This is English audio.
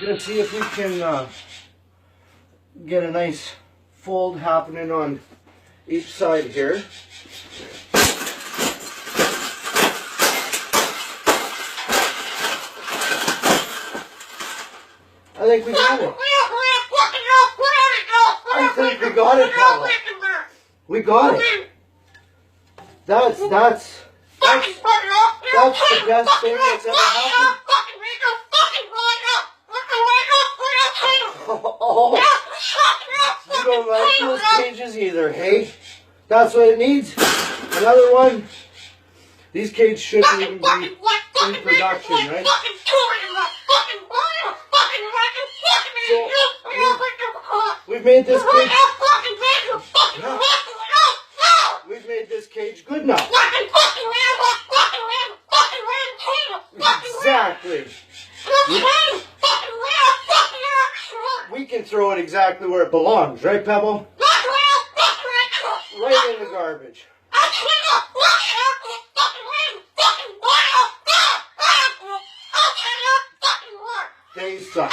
We're gonna see if we can get a nice fold happening on each side here. I think we got it. I think we got it, Pavel. We got it. That's the best thing that's ever happened. Oh, you don't like those cages either, hey? That's what it needs. Another one. These cages shouldn't even be in production, right? So, we've made this cage. Yeah. We've made this cage good now. Exactly. We can throw it exactly where it belongs, right, Pebble? Right in the garbage. They suck.